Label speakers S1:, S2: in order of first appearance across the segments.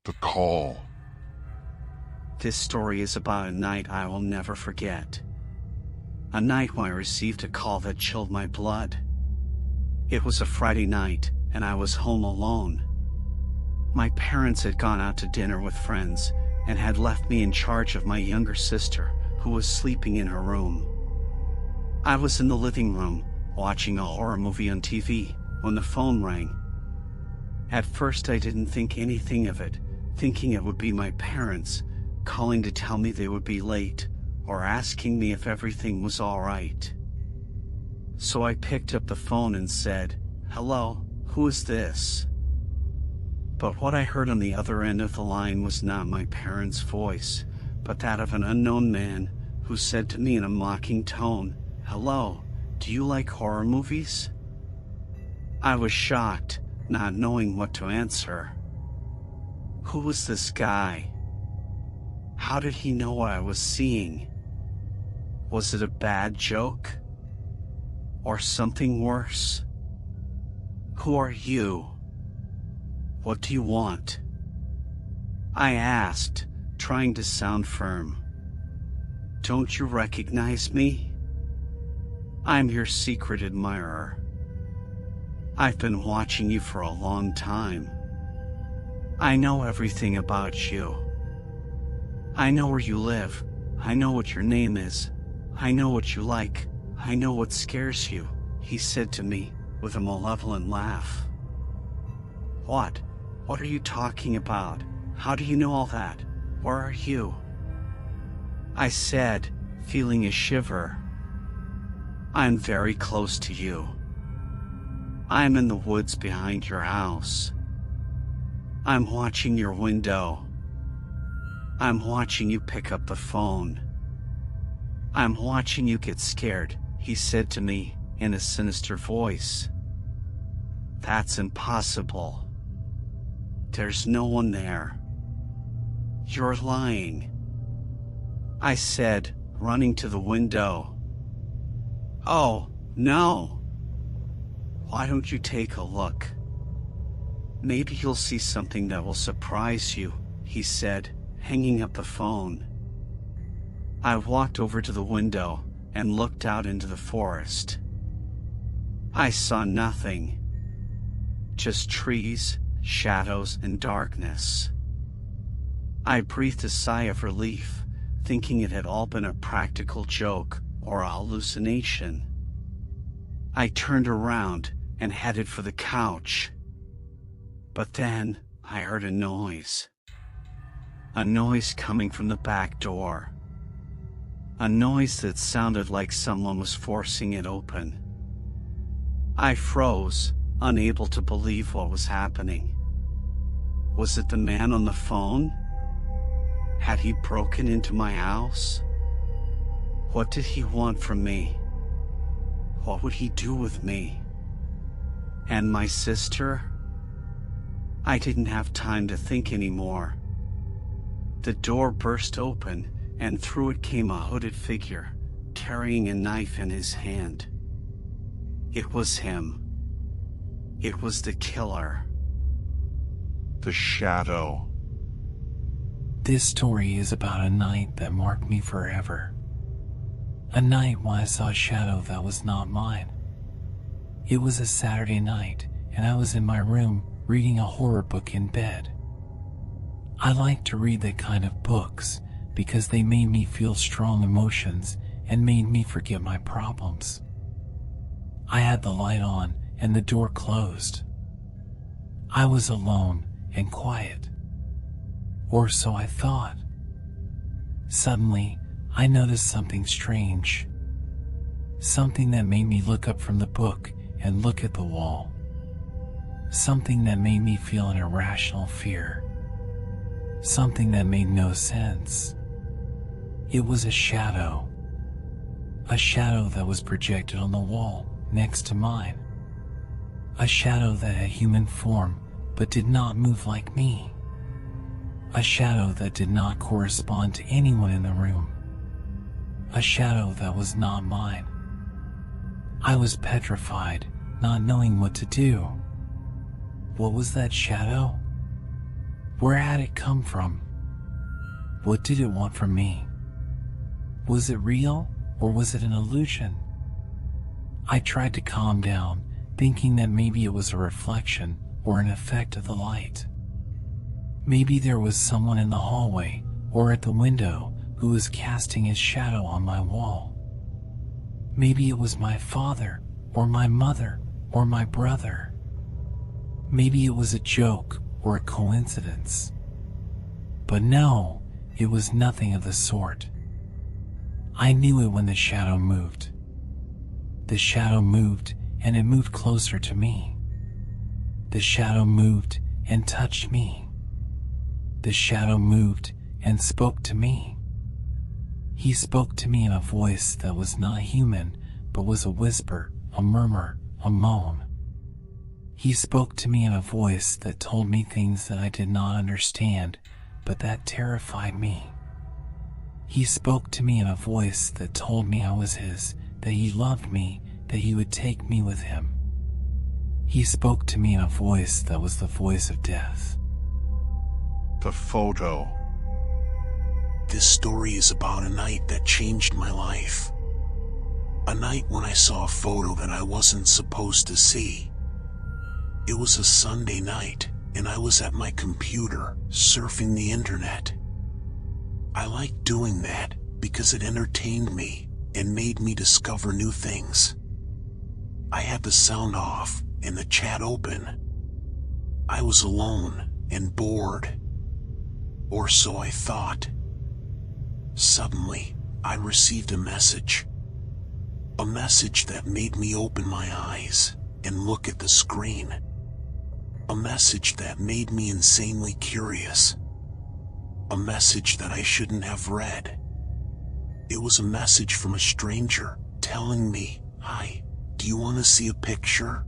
S1: The call.
S2: This story is about a night I will never forget. A night when I received a call that chilled my blood. It was a Friday night, and I was home alone. My parents had gone out to dinner with friends, and had left me in charge of my younger sister, who was sleeping in her room. I was in the living room, watching a horror movie on TV, when the phone rang. At first I didn't think anything of it, thinking it would be my parents, calling to tell me they would be late, or asking me if everything was all right. So I picked up the phone and said, "Hello, who is this?" But what I heard on the other end of the line was not my parents' voice, but that of an unknown man, who said to me in a mocking tone, "Hello, do you like horror movies?" I was shocked, not knowing what to answer. Who was this guy? How did he know what I was seeing? Was it a bad joke? Or something worse? Who are you? What do you want? I asked, trying to sound firm. Don't you recognize me? I'm your secret admirer. I've been watching you for a long time. I know everything about you. I know where you live. I know what your name is. I know what you like. I know what scares you, he said to me, with a malevolent laugh. What? What are you talking about? How do you know all that? Where are you? I said, feeling a shiver. I'm very close to you. I'm in the woods behind your house. I'm watching your window. I'm watching you pick up the phone. I'm watching you get scared, he said to me, in a sinister voice. That's impossible. There's no one there. You're lying, I said, running to the window. Oh, no. Why don't you take a look? Maybe you'll see something that will surprise you, he said, hanging up the phone. I walked over to the window and looked out into the forest. I saw nothing. Just trees, shadows, and darkness. I breathed a sigh of relief, thinking it had all been a practical joke or a hallucination. I turned around and headed for the couch. But then I heard a noise. A noise coming from the back door. A noise that sounded like someone was forcing it open. I froze, unable to believe what was happening. Was it the man on the phone? Had he broken into my house? What did he want from me? What would he do with me? And my sister? I didn't have time to think anymore. The door burst open, and through it came a hooded figure, carrying a knife in his hand. It was him. It was the killer.
S1: The shadow.
S3: This story is about a night that marked me forever. A night when I saw a shadow that was not mine. It was a Saturday night, and I was in my room reading a horror book in bed. I like to read that kind of books because they made me feel strong emotions and made me forget my problems. I had the light on and the door closed. I was alone and quiet. Or so I thought. Suddenly, I noticed something strange. Something that made me look up from the book and look at the wall. Something that made me feel an irrational fear. Something that made no sense. It was a shadow. A shadow that was projected on the wall next to mine. A shadow that had human form but did not move like me. A shadow that did not correspond to anyone in the room. A shadow that was not mine. I was petrified, not knowing what to do. What was that shadow? Where had it come from? What did it want from me? Was it real, or was it an illusion? I tried to calm down, thinking that maybe it was a reflection or an effect of the light. Maybe there was someone in the hallway or at the window who was casting his shadow on my wall. Maybe it was my father or my mother or my brother. Maybe it was a joke or a coincidence. But no, it was nothing of the sort. I knew it when the shadow moved. The shadow moved, and it moved closer to me. The shadow moved and touched me. The shadow moved and spoke to me. He spoke to me in a voice that was not human, but was a whisper, a murmur, a moan. He spoke to me in a voice that told me things that I did not understand, but that terrified me. He spoke to me in a voice that told me I was his, that he loved me, that he would take me with him. He spoke to me in a voice that was the voice of death.
S1: The photo.
S4: This story is about a night that changed my life. A night when I saw a photo that I wasn't supposed to see. It was a Sunday night, and I was at my computer, surfing the internet. I liked doing that because it entertained me and made me discover new things. I had the sound off and the chat open. I was alone and bored. Or so I thought. Suddenly, I received a message. A message that made me open my eyes and look at the screen. A message that made me insanely curious. A message that I shouldn't have read. It was a message from a stranger telling me, "Hi, do you want to see a picture?"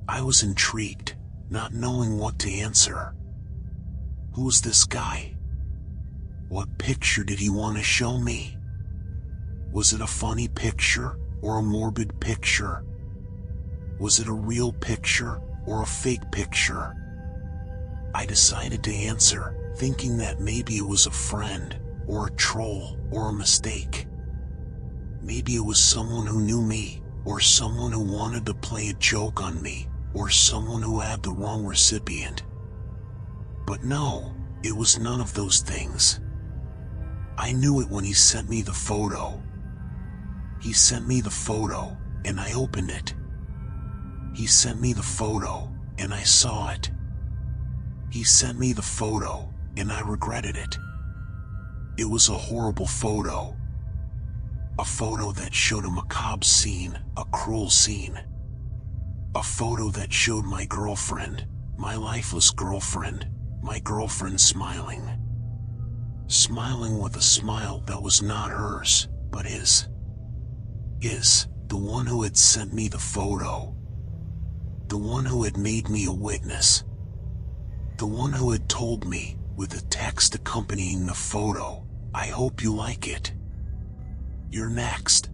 S4: I was intrigued, not knowing what to answer. Who was this guy? What picture did he want to show me? Was it a funny picture or a morbid picture? Was it a real picture or a fake picture? I decided to answer, thinking that maybe it was a friend, or a troll, or a mistake. Maybe it was someone who knew me, or someone who wanted to play a joke on me, or someone who had the wrong recipient. But no, it was none of those things. I knew it when he sent me the photo. He sent me the photo, and I opened it. He sent me the photo, and I saw it. He sent me the photo, and I regretted it. It was a horrible photo. A photo that showed a macabre scene, a cruel scene. A photo that showed my girlfriend, my lifeless girlfriend, my girlfriend smiling. Smiling with a smile that was not hers, but his. His, the one who had sent me the photo. The one who had made me a witness. The one who had told me, with a text accompanying the photo, "I hope you like it. You're next."